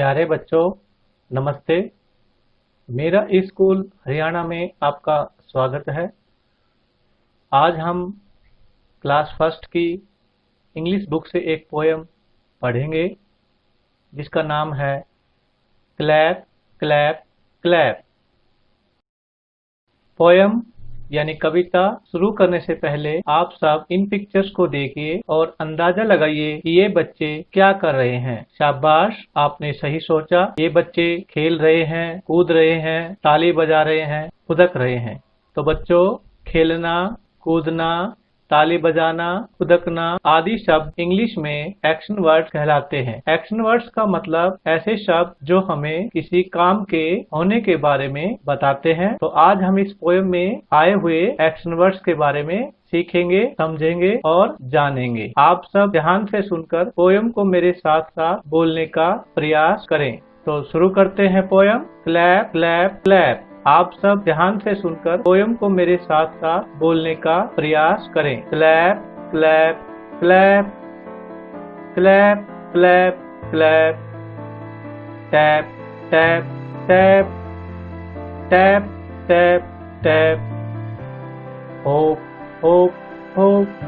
प्यारे बच्चों, नमस्ते। मेरा स्कूल हरियाणा में आपका स्वागत है। आज हम क्लास फर्स्ट की इंग्लिश बुक से एक पोयम पढ़ेंगे जिसका नाम है क्लैप क्लैप क्लैप। पोयम यानी कविता शुरू करने से पहले आप सब इन पिक्चर्स को देखिए और अंदाजा लगाइए कि ये बच्चे क्या कर रहे हैं। शाबाश, आपने सही सोचा। ये बच्चे खेल रहे हैं, कूद रहे हैं, ताली बजा रहे हैं, खुदक रहे हैं। तो बच्चों, खेलना, कूदना, ताली बजाना, खुदकना आदि शब्द इंग्लिश में एक्शन वर्ड्स कहलाते हैं। एक्शन वर्ड्स का मतलब ऐसे शब्द जो हमें किसी काम के होने के बारे में बताते हैं। तो आज हम इस पोयम में आए हुए एक्शन वर्ड्स के बारे में सीखेंगे, समझेंगे और जानेंगे। आप सब ध्यान से सुनकर पोयम को मेरे साथ साथ बोलने का प्रयास करें। तो शुरू करते हैं पोयम। Clap clap clap. आप सब ध्यान से सुनकर पोयम को मेरे साथ साथ बोलने का प्रयास करें। Clap clap clap clap clap clap. Tap tap tap tap tap tap. Hope hope hope.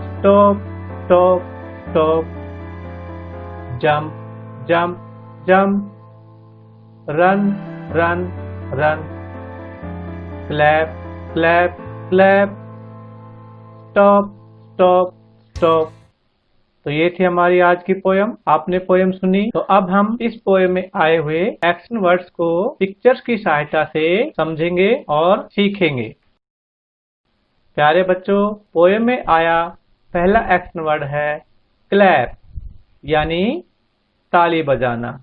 Stop stop stop. Jump jump jump. Run run run. Clap clap clap. Stop stop stop. तो ये थी हमारी आज की पोयम। आपने poem सुनी, तो अब हम इस पोयम में आए हुए एक्शन वर्ड्स को पिक्चर्स की सहायता से समझेंगे और सीखेंगे। प्यारे बच्चों, पोयम में आया पहला एक्शन वर्ड है क्लैप, यानी ताली बजाना।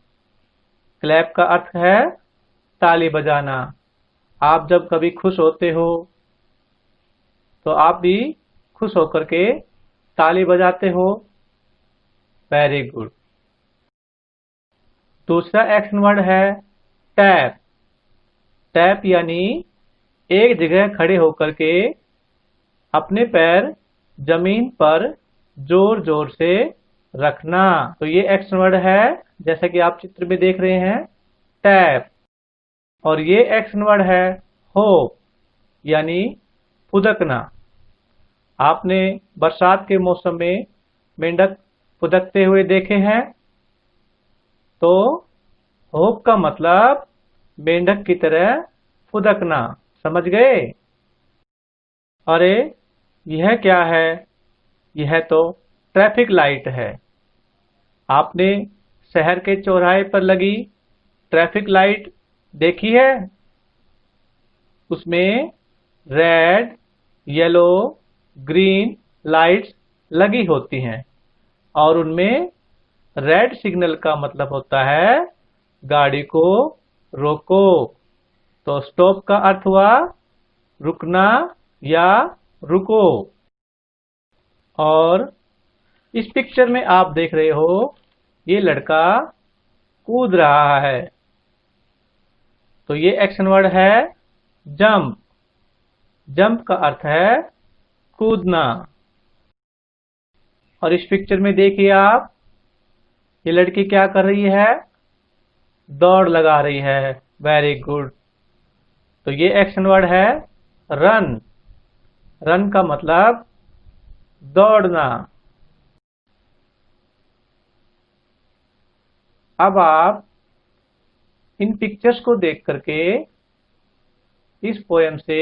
क्लैप का अर्थ है ताली बजाना। आप जब कभी खुश होते हो तो आप भी खुश होकर के ताली बजाते हो। Very good. दूसरा एक्शन वर्ड है टैप। टैप यानी एक जगह खड़े होकर के अपने पैर जमीन पर जोर जोर से रखना। तो ये एक्शन वर्ड है, जैसा कि आप चित्र में देख रहे हैं, टैप। और ये एक्शन वर्ड है होप, यानी फुदकना। आपने बरसात के मौसम में मेंढक फुदकते हुए देखे हैं। तो होप का मतलब मेंढक की तरह फुदकना। समझ गए? अरे यह क्या है? यह तो ट्रैफिक लाइट है। आपने शहर के चौराहे पर लगी ट्रैफिक लाइट देखी है? उसमें रेड, येलो, ग्रीन लाइट्स लगी होती हैं और उनमें रेड सिग्नल का मतलब होता है गाड़ी को रोको। तो स्टॉप का अर्थ हुआ रुकना या रुको। और इस पिक्चर में आप देख रहे हो, ये लड़का कूद रहा है। तो ये एक्शन वर्ड है जंप। जंप का अर्थ है कूदना। और इस पिक्चर में देखिए आप, ये लड़की क्या कर रही है? दौड़ लगा रही है। Very good. तो ये एक्शन वर्ड है रन। रन का मतलब दौड़ना। अब आप इन पिक्चर्स को देख करके इस पोयम से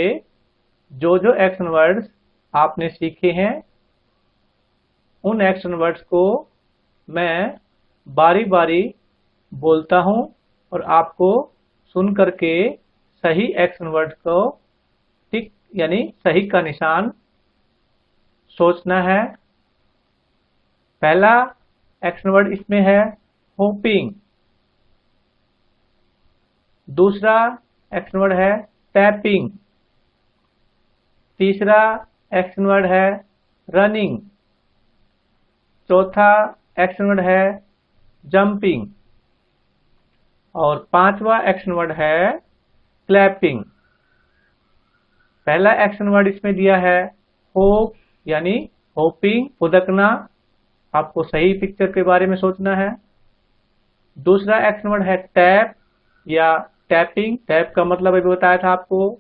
जो जो एक्शन वर्ड्स आपने सीखे हैं, उन एक्शन वर्ड्स को मैं बारी बारी बोलता हूं और आपको सुन करके सही एक्शन वर्ड को टिक यानी सही का निशान सोचना है। पहला एक्शन वर्ड इसमें है होपिंग। दूसरा एक्शन वर्ड है टैपिंग। तीसरा एक्शन वर्ड है रनिंग। चौथा एक्शन वर्ड है जंपिंग। और पांचवा एक्शन वर्ड है क्लैपिंग। पहला एक्शन वर्ड इसमें दिया है होप, यानी होपिंग, फुदकना। आपको सही पिक्चर के बारे में सोचना है। दूसरा एक्शन वर्ड है टैप या टैपिंग। टैप का मतलब अभी बताया था आपको,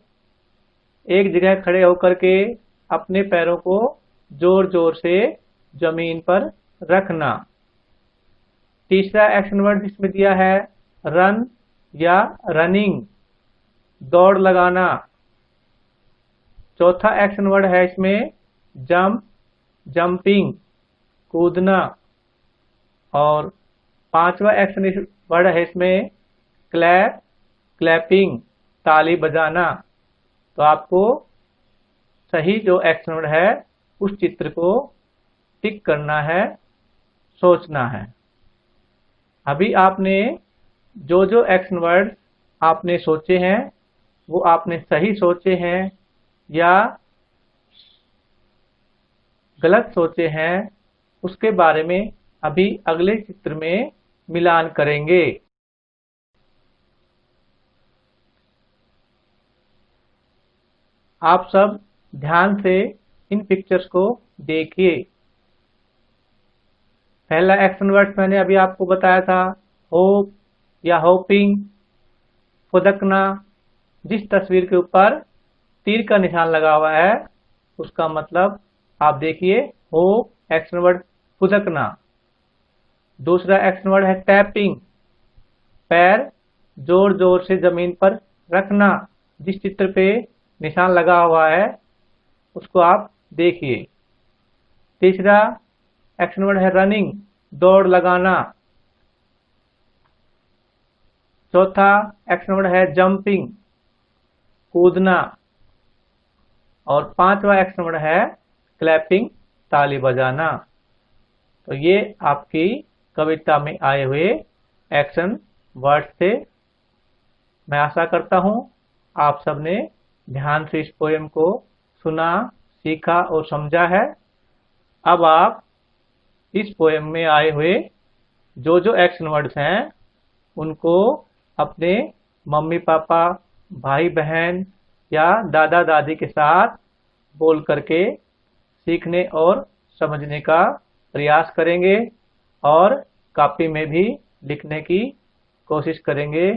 एक जगह खड़े होकर के अपने पैरों को जोर जोर से जमीन पर रखना। तीसरा एक्शन वर्ड इसमें दिया है रन या रनिंग, दौड़ लगाना। चौथा एक्शन वर्ड है इसमें जंप, जंपिंग, कूदना। और पांचवा एक्शन वर्ड है इसमें क्लैप, क्लैपिंग, ताली बजाना। तो आपको सही जो एक्शन वर्ड है उस चित्र को टिक करना है, सोचना है। अभी आपने जो एक्शन वर्ड आपने सोचे हैं वो आपने सही सोचे हैं या गलत सोचे हैं, उसके बारे में अभी अगले चित्र में मिलान करेंगे। आप सब ध्यान से इन पिक्चर्स को देखिए। पहला एक्शन वर्ड मैंने अभी आपको बताया था होप या होपिंग, फुदकना। जिस तस्वीर के ऊपर तीर का निशान लगा हुआ है उसका मतलब आप देखिए होप एक्शन वर्ड फुदकना। दूसरा एक्शन वर्ड है टैपिंग, पैर जोर जोर से जमीन पर रखना। जिस चित्र पे निशान लगा हुआ है उसको आप देखिए। तीसरा एक्शन वर्ड है रनिंग, दौड़ लगाना। चौथा एक्शन वर्ड है जंपिंग, कूदना। और पांचवा एक्शन वर्ड है क्लैपिंग, ताली बजाना। तो ये आपकी कविता में आए हुए एक्शन वर्ड थे। मैं आशा करता हूँ आप सबने ध्यान से इस पोएम को सुना, सीखा और समझा है। अब आप इस पोएम में आए हुए जो एक्शन वर्ड्स हैं उनको अपने मम्मी पापा, भाई बहन या दादा दादी के साथ बोल करके सीखने और समझने का प्रयास करेंगे और कॉपी में भी लिखने की कोशिश करेंगे।